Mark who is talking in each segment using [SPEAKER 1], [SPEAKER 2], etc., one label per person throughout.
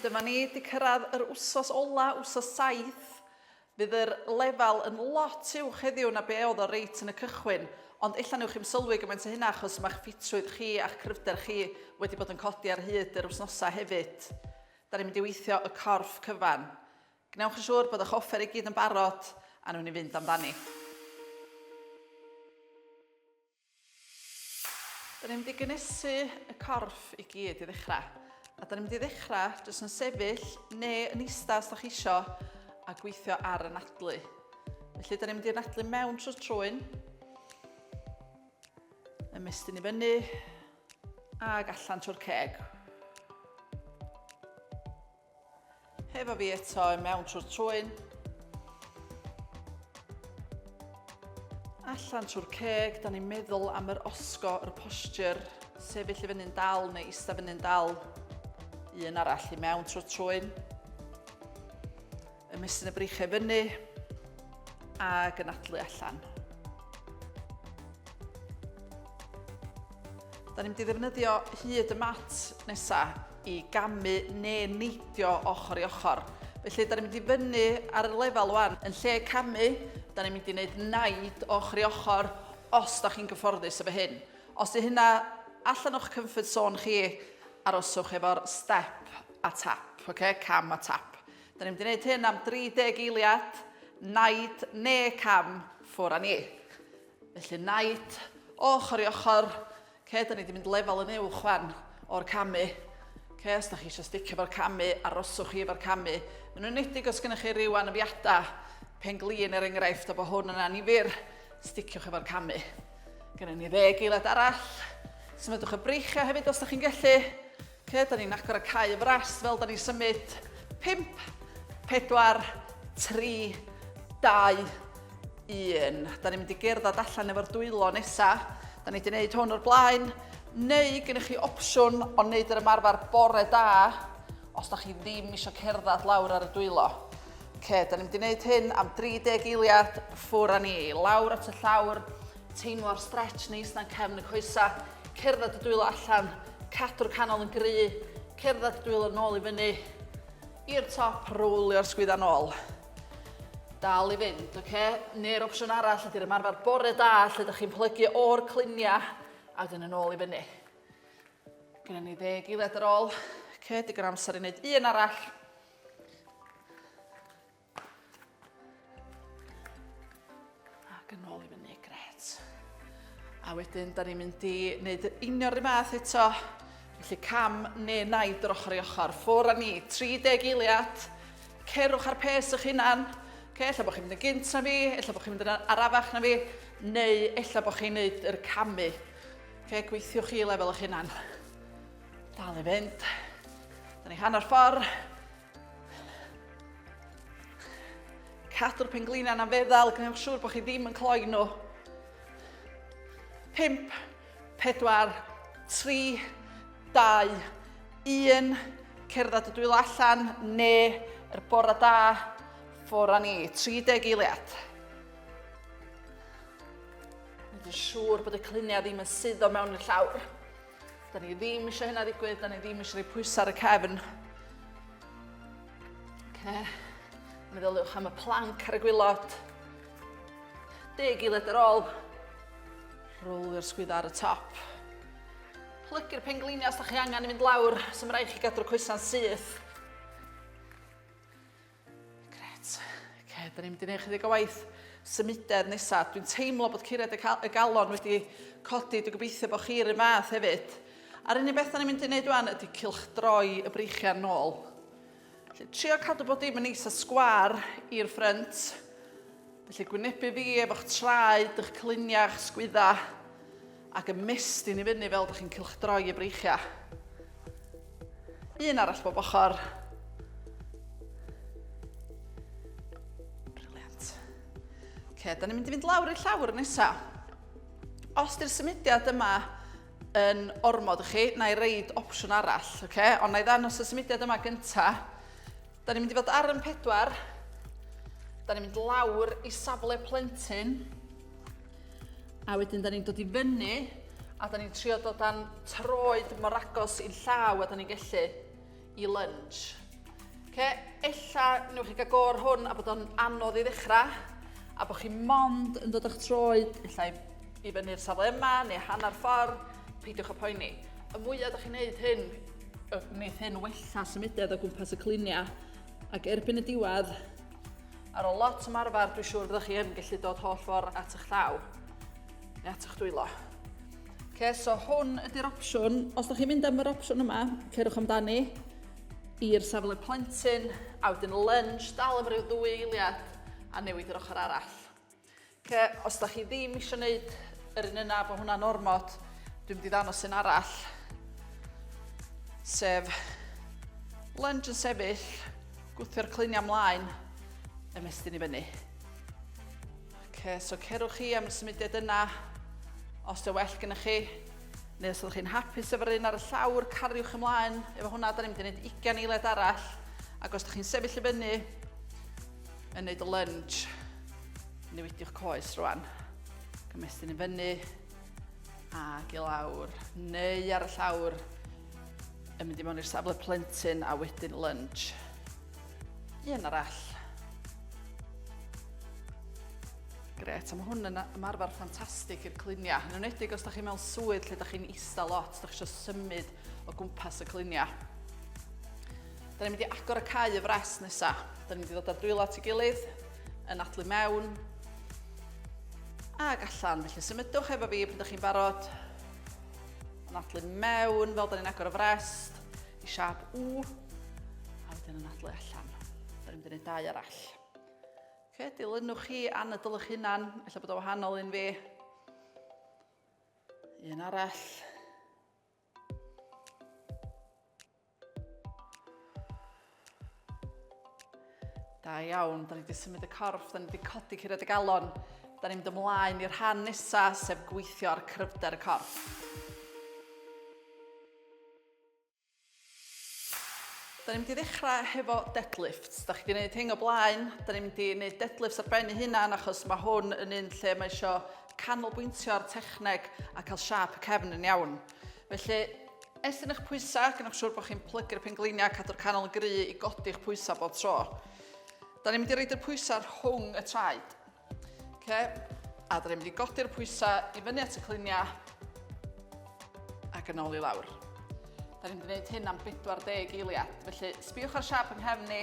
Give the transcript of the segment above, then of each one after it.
[SPEAKER 1] dyma ni wedi cyrraedd yr wsos ola, wsos 7. Fydd yr lefel yn lot uwch heddiw na be oedd o reit yn y cychwyn, ond illa newch chi'n sylwi gymaint o hynna achos mae'ch ffitrwydd chi a'ch cryfder chi wedi bod yn codi ar hyd yr wsnosa hefyd. Da ni'n mynd i weithio y corff cyfan. Gnewch yn siŵr bod eich offer i gyd yn barod a nhw'n i fynd amdani. Da ni'n mynd i gynesu y corff i gyd i ddechrau. A da ni'n mynd i ddechrau jyst yn sefyll neu yn ista os da chi isio a gweithio ar y nadlu. Felly, da ni'n mynd i'r nadlu mewn trwy'r trwyn, ymestyn i fyny, ac allan trwy'r ceg. Hefo fi eto mewn trwy'r trwyn, allan trwy'r ceg, da ni'n meddwl am yr osgo, yr posture, sefyll i fyny'n dal neu ista fyny'n dal, un arall i mewn trwy'r trwyn. Ymestyn y brichau fyny ac yn adlu allan. Da ni'n mynd i ddefnyddio hyd y mat nesaf i gamu neu neidio ochr i ochr. Felly, da ni'n mynd i fyny ar y lefel wan. Yn lle camu, da ni'n mynd i wneud naid ochr i ochr os da chi'n gyfforddus efo hyn. Os di hynna allan o'ch comfort zone chi, aroswch efo'r step a tap, cam a tap. Da ni'n mynd i wneud hyn am 30 eiliad, naid neu cam ffwr a ni. Felly naid, ochr i ochr, da ni wedi mynd lefel yn uwch wan o'r camu. Os da chi eisiau sticio fo'r camu, aroswch chi efo'r camu. Mae'n unedig os gennych chi ryw anafiadau, penglin enghraifft, a bod hwn yn anifyr, sticiwch efo'r camu. Gennym ni 10 eiliad arall. Symudwch y brichau hefyd os da chi'n gallu. Da ni'n agor y cau y frast fel da ni'n symud 5, 4, 3, 2, 1. Da ni'n mynd i gerdded allan efo'r dwylo nesaf. Da ni wedi gwneud hwn o'r blaen. Neu gennych chi opsiwn o wneud yr ymarfer bore da os da chi ddim eisiau cerdded lawr ar y dwylo. Da ni'n mynd i wneud hyn am 30 eiliad ffwr a ni. Lawr at y llawr, teimlo'r stretch neis na'n cefn y coesa. Cerdded y dwylo allan, cadw'r canol yn gry, cerdded y dwylo nôl i fyny, i'r top, rwlio'r sgwydda nôl. Dal i fynd, Neu'r opsiwn arall ydy'r ymarfer bore da, lle da chi'n plygu o'r clunia a wedyn yn ôl i fyny. Gyda ni 10 eiliad ar ôl. Digon amser i wneud un arall. Ac yn ôl i fyny, gret. A wedyn, da ni'n mynd i wneud unio'r un math eto. Felly cam neu naid yr ochr i ochr. Ffwr a ni, 30 eiliad. Cerwch ar pes eich hunan. Ella bod chi'n mynd yn gynt na fi, ella bod chi'n mynd yn arafach na fi, neu ella bod chi'n gwneud yr camu. Gweithiwch chi lefel eich hunan. Dal i fynd. Da ni hanner ffordd. Cadw'r pengliniau na'n feddal, gwnewch siŵr bod chi ddim yn cloi nhw. 5, 4, 3, 2, 1. Cerdded y dwylo allan, neu yr bore da, ffwr a ni. 30 eiliad. Nid yn siŵr bod y cluniau ddim yn suddo mewn y llawr. Da ni ddim eisiau hynna ddigwydd, da ni ddim eisiau rhoi pwysau ar y cefn. Meddyliwch am y planc ar y gwylod. 10 eiliad ar ôl. Rwlio'r sgwydda ar y top. Plygu'r pengliniau os da chi angen i fynd lawr, sy'n rhaid chi gadw'r coesa'n syth. Gret. Da ni'n mynd i wneud chydig o waith symudedd nesaf. Dwi'n teimlo bod curiad y galon wedi codi. Dwi'n gobeithio bod chi'r un math hefyd. A'r unig beth da ni'n mynd i wneud wan ydy cylchdroi y breichiau nôl. Trio cadw bod dim yn eisa sgwar i'r ffrynt. Felly gwynebu fi efo'ch traed, eich cluniau, eich sgwydda, ac ymestyn i fyny fel ydych chi'n cylchdroi y breichiau. Un arall bob ochr. Briliant. Da ni'n mynd i fynd lawr i'r llawr nesaf. Os di'r symudiad yma yn ormod i chi, na i reid opsiwn arall, ond na i ddangos y symudiad yma gyntaf. Da ni'n mynd i fod ar yn 4. Da ni'n mynd lawr i safle plentyn. A wedyn, da ni'n dod i fyny, a da ni'n trio dod â'n troed mor agos i'n llaw a da ni'n gallu i lunge. Ella newch chi gael gor hwn a bod o'n anodd i ddechrau, a bod chi mond yn dod o'ch troed, ella i fyny'r safle yma neu hanner ffordd, peidiwch y poeni. Y mwyaf ydych chi'n gwneud hyn, wneud hyn wella symudiad o gwmpas y cliniau, ac erbyn y diwedd, ar ôl lot ymarfer, dwi'n siŵr byddwch chi yn gallu dod holl ffordd at eich llaw, neu at eich dwylo. So hwn ydy'r opsiwn. Os ydych chi'n mynd am yr opsiwn yma, cerwch amdani i'r safle plentyn, a wedyn lunge, dal am ryw 2 eiliad, a newid yr ochr arall. Os ydych chi ddim eisiau gwneud yr un yna, bod hwnna'n ormod, dwi'n mynd i ddangos un arall, sef lunge yn sefyll, gwthio'r cliniau ymlaen, ymestyn i fyny. So cerwch chi am y symudiad yna, os yw well gyda chi, neu os ydych chi'n hapus efo'r un ar y llawr, cariwch ymlaen. Efo hwnna, da ni'n mynd i wneud 20 eiliad arall. Ac os ydych chi'n sefyll i fyny, yn wneud y lunge, newidiwch coes rwan. Cymestyn i fyny, ac i lawr, neu ar y llawr, yn mynd i mewn i'r safle plentyn a wedyn lunge. Un arall. Gret, a mae hwn yn ymarfer ffantastig i'r cliniau. Yn enwedig os ydych chi'n mewn swydd lle ydych chi'n ista lot, ydych chi eisiau symud o gwmpas y cliniau. Da ni'n mynd i agor y cau y fres nesaf. Da ni'n mynd i ddod ar dwylo at ei gilydd, yn adlu mewn, ac allan. Felly symudwch efo fi pan ydych chi'n barod. Yn adlu mewn, fel da ni'n agor y frest, i siap W, a wedyn yn adlu allan. Da ni'n mynd i wneud 2 arall. Dilynwch chi anadlwch hunan, ella bod o wahanol un fi. Un arall. Da iawn, da ni wedi symud y corff, da ni wedi codi curiad y galon. Da ni'n mynd ymlaen i'r rhan nesaf, sef gweithio ar cryfder y corff. Da ni'n mynd i ddechrau hefo deadlifts. Da chi wedi gwneud hyn o blaen. Da ni'n mynd i wneud deadlifts ar ben ei hunan achos mae hwn yn un lle mae eisiau canolbwyntio ar techneg a cael siap y cefn yn iawn. Felly, estyn eich pwysau, gynnwch siŵr bod chi'n plygu'r pengliniau, cadw'r canol yn gry i godi'ch pwysau bob tro. Da ni'n mynd i roid y pwysau rhwng y traed. A da ni'n mynd i godi'r pwysau i fyny at y cliniau ac yn ôl i lawr. Da ni'n gwneud hyn am 40 eiliad. Felly, sbiwch ar siap yng nghefni,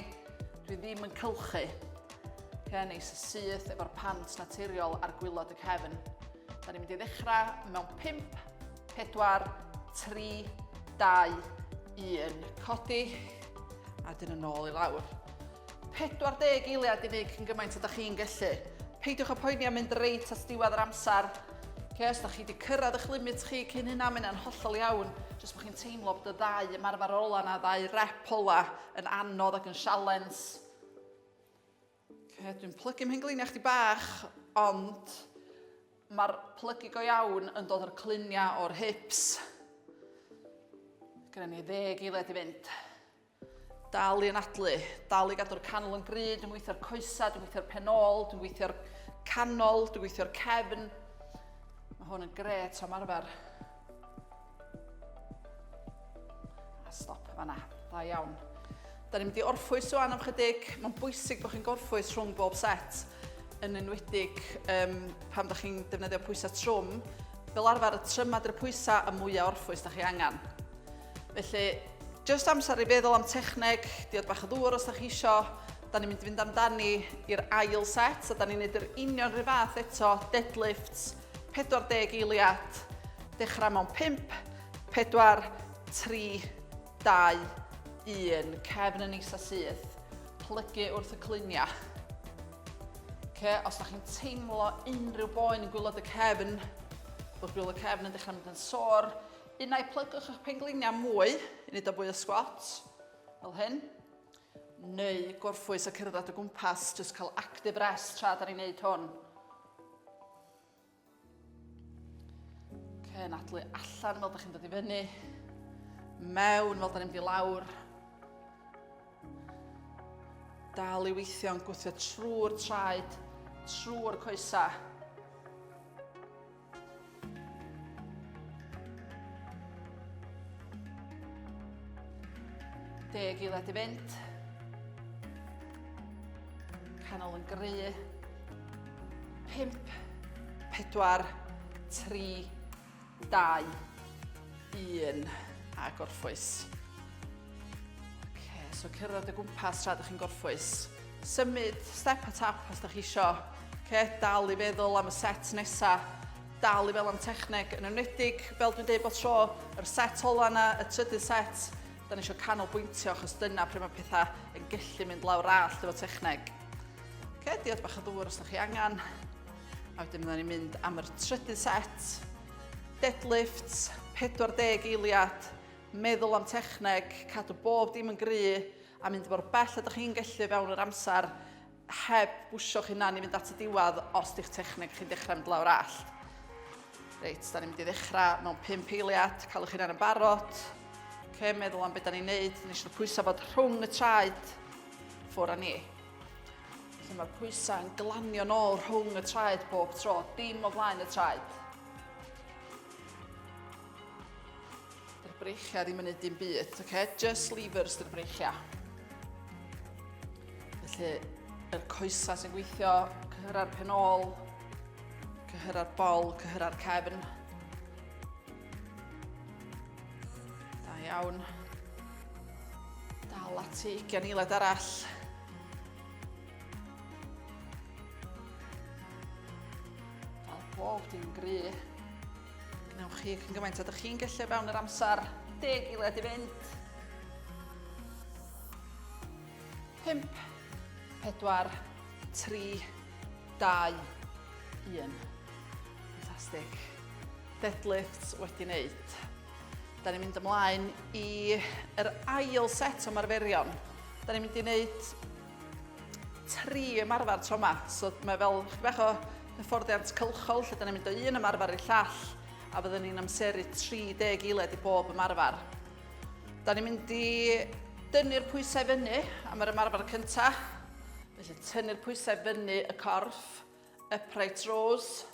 [SPEAKER 1] dwi ddim yn cylchu. Neis y syth efo'r pant naturiol ar gwylod y cefn. Da ni'n mynd i ddechrau mewn 5, 4, 3, 2, 1. Codi, a dyn yn ôl i lawr. 40 eiliad i wneud cyn gymaint ydych chi'n gallu. Peidiwch o poeni am mynd reit at diwedd yr amser. Os da chi wedi cyrraedd eich limit chi cyn hynna, mynd yn hollol iawn. Jyst bod chi'n teimlo bod y 2 ymarfer ola na 2 rep ola yn anodd ac yn sialens. Dwi'n plygu mhengliniau chdi bach, ond mae'r plygu go iawn yn dod o'r cliniau o'r hips. Gyda ni 10 eiliad i fynd. Dal i anadlu, dal i gadw'r canol yn gry, dwi'n gweithio'r coesau, dwi'n gweithio'r penol, dwi'n gweithio'r canol, dwi'n gweithio'r cefn. Mae hwn yn gret o ymarfer. A stop fan'na, da iawn. Da ni'n mynd i orffwys rwan am chydig. Mae'n bwysig bod chi'n gorffwys rhwng bob set. Yn enwedig pam da chi'n defnyddio pwysau trwm. Fel arfer y trymad i'r pwysau y mwyaf orffwys da chi angen. Felly, jyst amser i feddwl am techneg, diod bach o ddŵr os da chi isio. Da ni'n mynd i fynd amdani i'r ail set, a da ni'n neud yr union rhyw fath eto, deadlifts, 40 eiliad, dechrau mewn 5, 4, 3, 2, 1, cefn yn isa syth, plygu wrth y cliniau. Os da chi'n teimlo unrhyw boen yn gwylod y cefn, bod gwylod y cefn yn dechrau mynd yn sôr, unai plygwch eich pengliniau mwy, i wneud o fwy o squats, fel hyn, neu gorffwys a cerdded o gwmpas, jyst cael active rest tra da ni'n neud hwn. Nadlu allan fel da chi'n dod i fyny, mewn fel da ni'n mynd i lawr. Dal i weithio yn gwthio trwy'r traed, trwy'r coesau. 10 eiliad i fynd. canol yn gry. 5, 4, 3, 2, 1 a gorffwys. So cyrraedd y gwmpas tra ydych chi'n gorffwys. Symud step a tap os ydych chi isio. Dal i feddwl am y set nesaf. Dal i feddwl am techneg yn enwedig, fel dwi'n dweud bod tro, yr set ola yna, y trydydd set, da ni eisiau canolbwyntio achos dyna pryd mae pethau yn gallu mynd lawr all efo techneg. Diod bach o ddŵr os ydych chi angen. A wedyn byddwn ni'n mynd am yr trydydd set. Deadlifts, 40 eiliad, meddwl am techneg, cadw bob dim yn gry, a mynd mor bell ydych chi'n gallu fewn yr amser heb bwysio chi na ni fynd at y diwedd os di'ch techneg chi'n dechrau mynd lawr all. Reit, da ni'n mynd i ddechrau mewn 5 eiliad, cael eich hunan yn barod. Meddwl am beth da ni'n neud, ni eisiau pwysau fod rhwng y traed ffwr a ni. Felly mae'r pwysau yn glanio nôl rhwng y traed bob tro, dim o flaen y traed. Dy'r breichiau ddim yn neud dim byd, just levers dy'r breichiau. Felly, yr coesau sy'n gweithio, cyhyra'r penol, cyhyra'r bol, cyhyra'r cefn. Da iawn. Dal ati 20 eiliad arall. Dal bob dim gry. Gnewch chi cyn gymaint ydych chi'n gallu fewn yr amser 10 eiliad i fynd. 5, 4, 3, 2, 1. Fantastic. Deadlifts wedi wneud. Da ni'n mynd ymlaen i'r ail set o marferion. Da ni'n mynd i wneud 3 ymarfer tro yma. So mae fel bach o hyfforddiant cylchol, lle da ni'n mynd o un ymarfer i'r llall, a byddwn ni'n amseru 30 eiliad i bob ymarfer. Da ni'n mynd i dynnu'r pwysau fyny am yr ymarfer cyntaf. Felly tynnu'r pwysau fyny y corff, upright rows.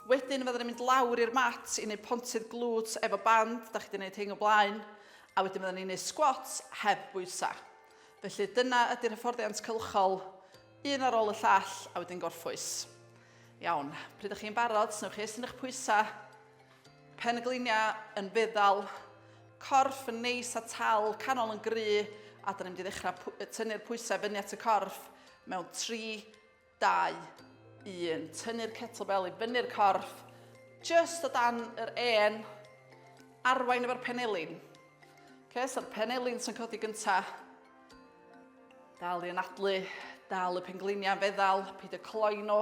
[SPEAKER 1] Wedyn fyddwn ni'n mynd lawr i'r mat i wneud pontydd glwt efo band, da chi wedi wneud hyn o blaen, a wedyn fyddwn ni'n wneud squats heb bwysau. Felly dyna ydy'r hyfforddiant cylchol, un ar ôl y llall, a wedyn gorffwys. Iawn, pryd ydych chi'n barod, snewch chi estyn eich pwysau, pen y gliniau yn feddal, corff yn neis a tal, canol yn gry, a da ni'n mynd i ddechrau tynnu'r pwysau fyny at y corff mewn 3, 2, 1. Tynnu'r kettlebell i fyny'r corff, just o dan yr en, arwain efo'r penelin. So'r penelin sy'n codi gyntaf. Dal i anadlu, dal y pengliniau yn feddal, peidio cloi nhw.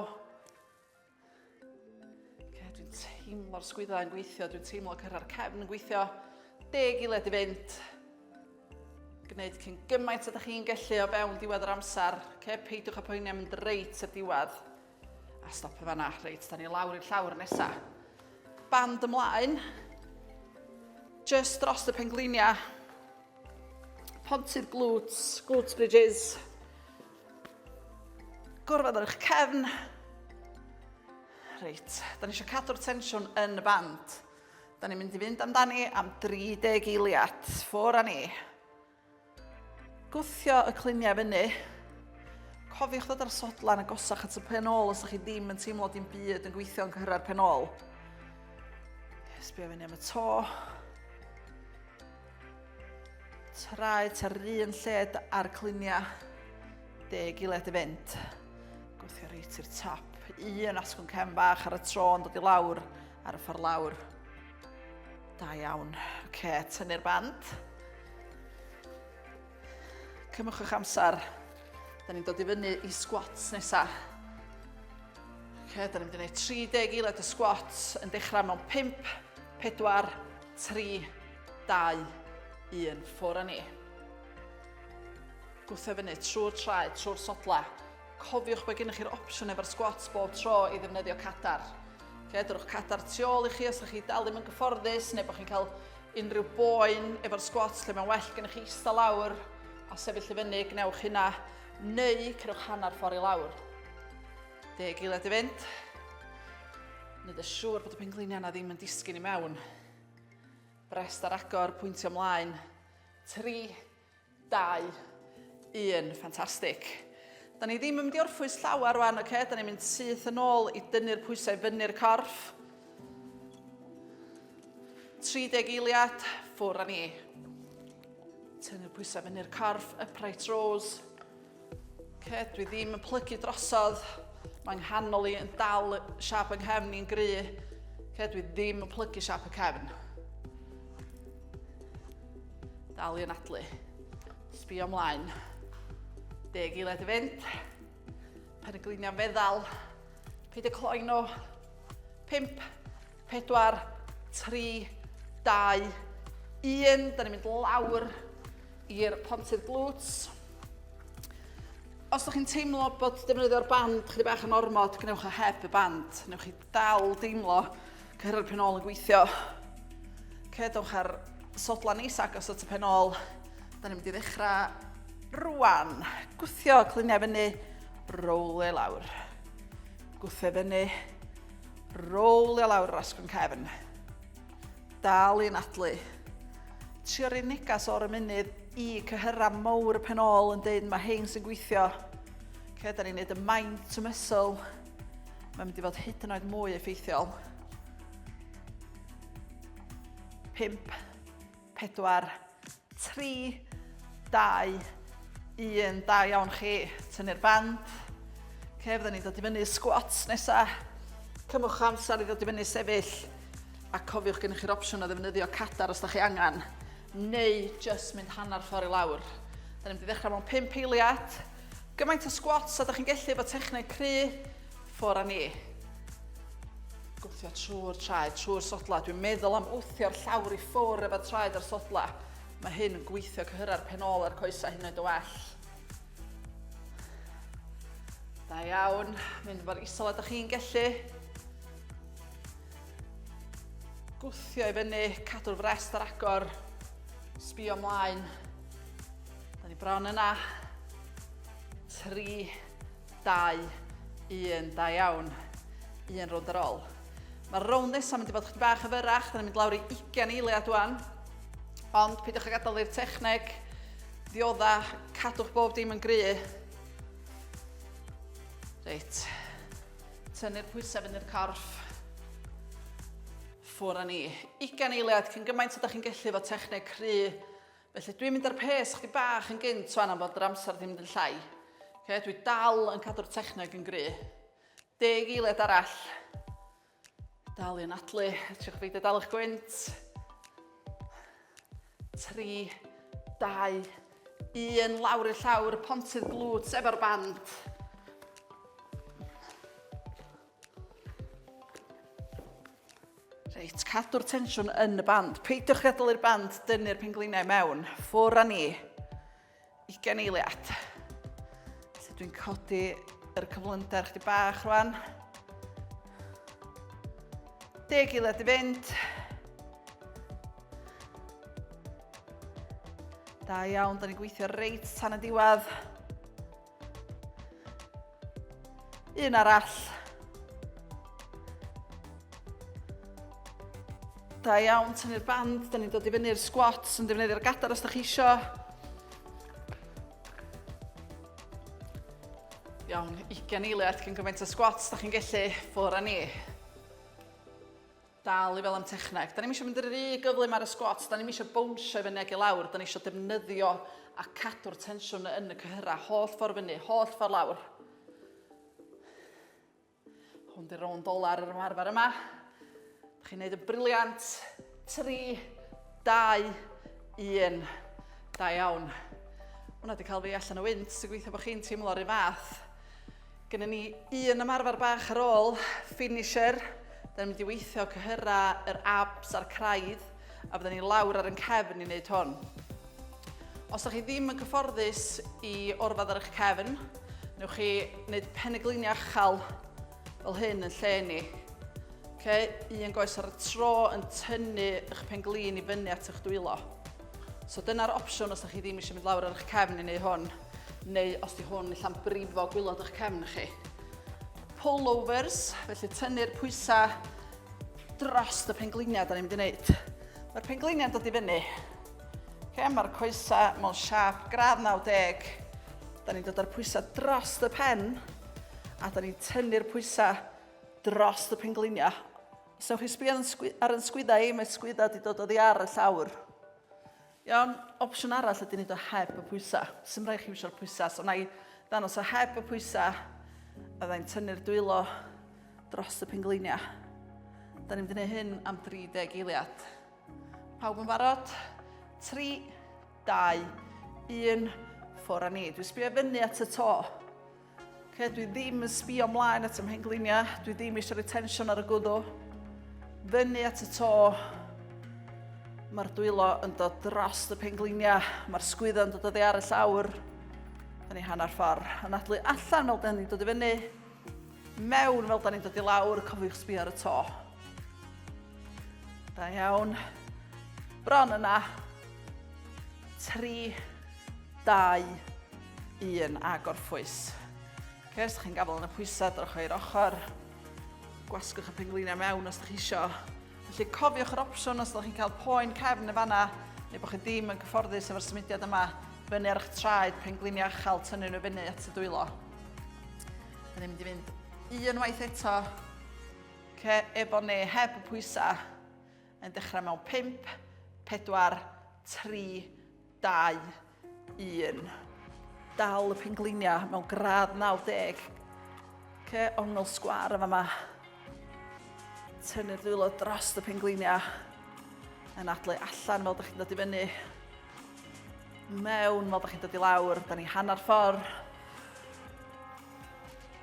[SPEAKER 1] Dwi'n teimlo'r sgwyddau yn gweithio, dwi'n teimlo cyrra'r cefn yn gweithio. 10 eiliad i fynd. Gwneud cyn gymaint ydych chi'n gallu o fewn diwedd yr amser. Peidiwch â poeni am mynd reit ar diwedd. A stop fan'na, reit, da ni lawr i'r llawr nesa. Band ymlaen. Just dros y pengliniau. Pontydd glwts, glutes bridges. Gorfod ar eich cefn. Reit, da ni eisiau cadw'r tensiwn yn y band. Da ni'n mynd i fynd amdani am 30 eiliad. Ffwr a ni. Gwthio y cliniau fyny. Cofiwch ddod ar sodlan agosach at y penol os ydych chi ddim yn teimlo dim byd yn gweithio yn cyhyrra'r penol. Sbio fyny am y to. Traed ar un lled ar cliniau. 10 eiliad i fynd. Gwthio reit i'r top. Un asgwrn cefn bach ar y tro yn dod i lawr ar y ffordd lawr. Da iawn. Tynnu'r band. Cymwch eich amser. Da ni'n dod i fyny i squats nesaf. Da ni'n mynd i wneud 30 eiliad y squats yn dechrau mewn 5, 4, 3, 2, 1. Ffwr a ni. Gwthio fyny trwy'r traed, trwy'r sodla. Cofiwch bod gennych chi'r opsiwn efo'r squats bob tro i ddefnyddio cadar. Dyrwch cadar tu ôl i chi os ydych chi dal ddim yn gyfforddus, neu bod chi'n cael unrhyw boen efo'r squats lle mae'n well gennych chi ista lawr a sefyll i fyny, gnewch hynna, neu cerwch hanner ffordd i lawr. 10 eiliad i fynd. Wneud yn siŵr bod y pengliniau yna ddim yn disgyn i mewn. Brest ar agor, pwyntio ymlaen. 3, 2, 1. Ffantastig. Da ni ddim yn mynd i orffwys llawer rwan, okay? Da ni'n mynd syth yn ôl i dynnu'r pwysau fyny'r corff. 30 eiliad, ffwr â ni. Tynnu'r pwysau fyny'r corff, upright rows. Okay, dwi ddim yn plygu drosodd. Mae'n nghanol i yn dal siap yng nghefn i'n gry. Okay, dwi ddim yn plygu siap y cefn. Dal i anadlu. Sbio ymlaen. 10 eiliad i fynd. Peregliniau feddal. Peidio cloi nhw. 5, 4, 3, 2, 1. Da ni'n mynd lawr i'r pontydd glutes. Os ydych chi'n teimlo bod defnyddio'r band chydig bach yn ormod, gwnewch o heb y band. Newch chi dal deimlo cyhyrra'r penol yn gweithio. Cedwch ar sodla neis agos at y penol. Da ni'n mynd i ddechrau rwan. Gwthio cluniau fyny, rowlio lawr. Gwthio fyny, rowlio lawr yr asgwrn cefn. Dal i'n adlu. Trio'r un negas o'r ymunydd i cyhyrra mawr y penol yn dweud mae hein sy'n gweithio. Da ni'n neud y mind to muscle. Mae'n mynd i fod hyd yn oed mwy effeithiol. 5, 4, 3, 2, 1, da iawn chi, tynnu'r band. Fydda ni'n dod i fyny squats nesa. Cymwch amser i ddod i fyny sefyll. A cofiwch gennych chi'r opsiwn o ddefnyddio cadar os da chi angen. Neu just mynd hanner ffordd i lawr. Da ni'n mynd i ddechrau mewn 5 eiliad. Gymaint o squats a da chi'n gallu efo techneg cry. Ffwr â ni. Gwthio trwy'r traed, trwy'r sodla. Dwi'n meddwl am wthio'r llawr i ffwr efo traed ar sodla. Mae hyn yn gweithio cyhyrra'r penol a'r coesau hyn oed o well. Da iawn, mynd fo'r isol a da chi'n gallu. Gwthio i fyny, cadw'r frest ar agor. Sbio ymlaen. Da ni bron yna. 3, 2, 1, da iawn. 1 rownd ar ôl. Mae'r rownd nesaf mynd i fod chydig bach y fyrrach. Da ni'n mynd lawr i 20 eiliad wan. Ond peidiwch â gadael i'r techneg ddiodda, cadwch bob dim yn gry. Reit, tynnu'r pwysau fyny'r corff. Ffwr â ni. 20 eiliad cyn gymaint ydych chi'n gallu fod techneg cry. Felly dwi'n mynd ar pes chydig bach yn gynt wan am bod yr amser ddim yn llai. Dwi dal yn cadw'r techneg yn gry. 10 eiliad arall. Dal i anadlu, triwch feidio dal eich gwynt. 3, 2, 1, lawr i'r llawr, pontydd glutes efo'r band. Reit, cadw'r tensiwn yn y band. Peidiwch gadael i'r band dynnu'r pengliniau mewn. Ffwr â ni. 20 eiliad. Felly dwi'n codi yr cyflymder chydig bach rwan. 10 eiliad i fynd. Da iawn, da ni'n gweithio reit tan y diwedd. Un arall. Da iawn, tynnu'r band, da ni'n dod i fyny'r squats, yn defnyddio'r gadar os da chi isio. Iawn, 20 eiliad cyn gymaint o squats, da chi'n gallu, ffwr â ni. Dal i fel am techneg. Da ni'n eisiau mynd yr un gyflym ar y squats, da ni'n eisiau bownsio fyny ag i lawr, da ni'n eisiau defnyddio a cadw'r tensiwn yn y cyhyrra, holl ffordd fyny, holl ffordd lawr. Hwn di'r rownd ola ar yr ymarfer yma. Da chi'n neud y briliant. 3, 2, 1. Da iawn. Hwna di cael fi allan o wynt, sy'n gweithio bod chi'n teimlo'r un fath. Gynna ni un ymarfer bach ar ôl, finisher. Da ni'n mynd i weithio cyhyrra yr abs a'r craidd, a bydden ni lawr ar yn cefn i wneud hwn. Os ydych chi ddim yn cyfforddus i orfad ar eich cefn, newch chi wneud penegliniau uchel fel hyn yn lle ni. Un goes ar y tro yn tynnu eich penglin i fyny at eich dwylo. So dyna'r opsiwn os ydych chi ddim eisiau mynd lawr ar eich cefn i wneud hwn, neu os di hwn allan brifo gwylod eich cefn chi. Pullovers, felly tynnu'r pwysau dros y pengliniau da ni'n mynd i wneud. Mae'r pengliniau'n dod i fyny. Mae'r coesau mewn siap gradd 90. Da ni'n dod â'r pwysau dros y pen, a da ni'n tynnu'r pwysau dros y penglinia. Os ewch chi sbio ar yn sgwyddau i, mae sgwyddau wedi dod oddi ar y llawr. Iawn, opsiwn arall ydy wneud o heb y pwysau. Sym rhaid chi wisio'r pwysau, so na i ddanos o heb y pwysau, a da ni'n tynnu'r dwylo dros y penglinia. Da ni'n mynd i wneud hyn am 30 eiliad. Pawb yn barod? 3, 2, 1, ffwr â ni. Dwi'n sbio fyny at y to. Dwi ddim yn sbio ymlaen at ym mhenglinia. Dwi ddim eisiau rhoi tensiwn ar y gwddw. Fyny at y to. Mae'r dwylo yn dod dros y penglinia. Mae'r sgwyddo yn dod oddi ar y llawr. Da ni hanner ffordd. Anadlu allan fel da ni'n dod i fyny. Mewn fel da ni'n dod i lawr. Cofiwch sbio ar y to. Da iawn. Bron yna. 3, 2, 1 a gorffwys. Os ydych chi'n gafel yn y pwysau droch i'r ochr, gwasgwch y penglinia mewn os ydych chi isio. Felly cofiwch yr opsiwn os ydych chi'n cael poen cefn y fanna, neu bod chi ddim yn cyfforddus efo'r symudiad yma, fyny ar eich traed, penglinia achal, tynnu nhw fyny at y dwylo. Da ni'n mynd i fynd unwaith eto, efo neu heb y pwysau, yn dechrau mewn 5, 4, 3, 2, 1. Dal y penglinia mewn gradd 90. Ongl sgwar yma yma. Tynnu'r dwylo dros y penglinia. Anadlu allan fel ydych chi'n dod i fyny. Mewn fel ydych chi'n dod i lawr. Da ni hanner ffordd.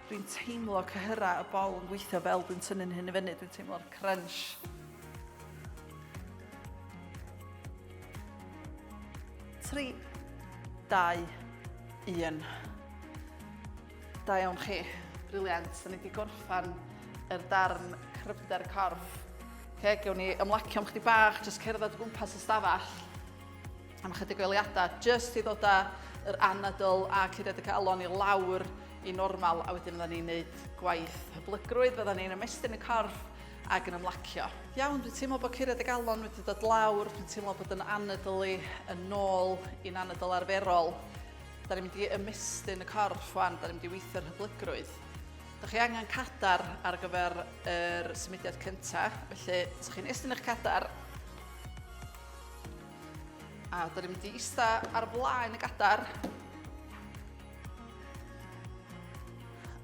[SPEAKER 1] Dwi'n teimlo cyhyra y bol yn gweithio fel dwi'n tynnu'n hyn i fyny. Dwi'n teimlo'r crunch. Tri, 2, 1. Da iawn chi. Briliant. Da ni wedi gorffan yr darn cryfder corff. Gewn ni ymlacio am chydig bach, jyst cerdded o gwmpas y stafell. Am chydig o eiliadau, jyst i ddod yr anadl a curiad y galon i lawr i normal, a wedyn fydda ni'n gwneud gwaith hyblygrwydd, fydda ni'n ymestyn y corff ac yn ymlacio. Iawn, dwi'n teimlo bod curiad y galon wedi dod lawr, dwi'n teimlo bod yn anadl i yn ôl i'n anadl arferol. Da ni'n mynd i ymestyn y corff wan, da ni'n mynd i weithio'r hyblygrwydd. Da chi angen cadar ar gyfer yr symudiad cyntaf, felly os chi'n estyn eich cadar, a da ni'n mynd i ista ar blaen y cadar,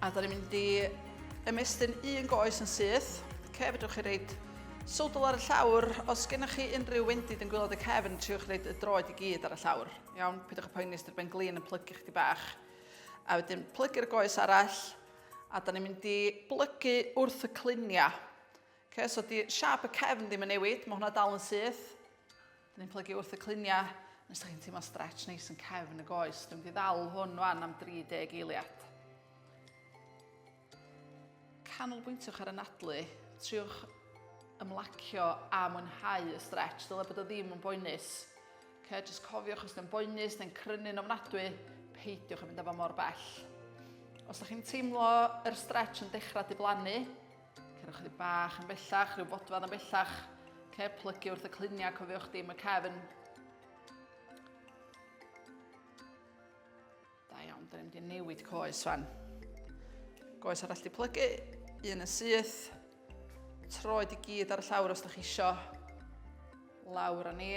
[SPEAKER 1] a da ni'n mynd i ymestyn un goes yn syth. Fedrwch chi reid sodl ar y llawr. Os gennych chi unrhyw wendid yn gwylod y cefn, triwch reid y droed i gyd ar y llawr. Iawn, pidwch y poeni os ydy'r ben glin yn plygu chdi bach. A wedyn plygu'r goes arall, a da ni'n mynd i blygu wrth y clunia. So di siap y cefn ddim yn newid, mae hwnna dal yn syth. Da ni'n plygu wrth y clunia, nes da chi'n teimlo stretch neis yn cefn y goes. Dwi'n mynd i ddal hwn wan am 30 eiliad. Canolbwyntwch ar y nadlu, triwch ymlacio a mwynhau y stretch, dyle bod o ddim yn boenus. Jyst cofiwch os ydyn boenus neu'n crynu'n ofnadwy, peidiwch yn mynd efo mor bell. Os ydych chi'n teimlo yr stretch yn dechrau diblannu, cerwch chi bach yn bellach, rhyw bodfad yn bellach, plygu wrth y clunia, cofiwch dim y cefn. Da iawn, da ni'n mynd i newid coes fan. Goes arall di plygu, un yn syth, troed i gyd ar y llawr os ydych chi isio. Lawr â ni.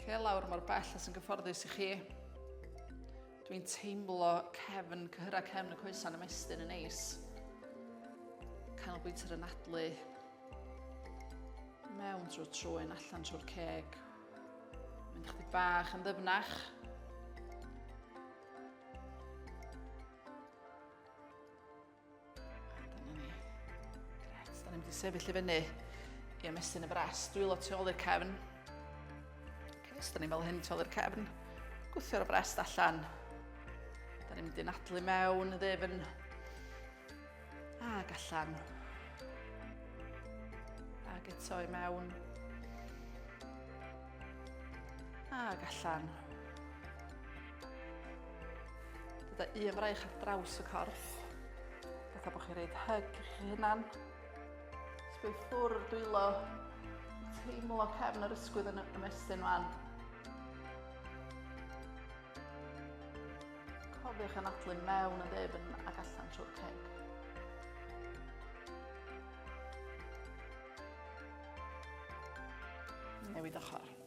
[SPEAKER 1] Lawr mor bell as yn gyfforddus i chi. Dwi'n teimlo cefn, cyhyra cefn y coesan ymestyn yn neis. Canolbwynt ar y nadlu. Mewn trwy'r trwyn, allan trwy'r ceg. Mynd chydig bach yn ddyfnach. Da ni'n mynd i sefyll i fyny i ymestyn y bres. Dwylo tu ôl i'r cefn. Os da ni'n fel hyn tu ôl i'r cefn, gwthio'r brest allan. Da ni'n mynd i nadlu mewn y ddyfn. Ag allan. Ag eto i mewn. Ag allan. Dyda un fraich ar draws y corff. Fatha bod chi'n rhaid hyg i chi hynna'n. Sbwy ffwrdd dwylo. Teimlo cefn yr ysgwydd yn ymestyn wan. edrych anadlu mewn yn ddefn ac allan trwy'r ceg. Newid ochr.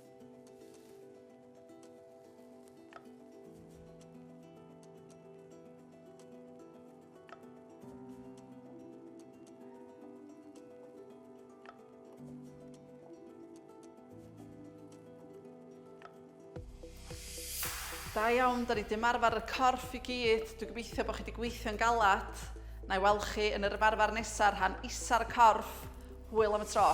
[SPEAKER 1] Da iawn, da ni wedi ymarfer y corff i gyd. Dwi'n gobeithio bod chi wedi gweithio'n galad. Na i weld chi yn yr ymarfer nesaf rhan isa'r corff. Hwyl am y tro.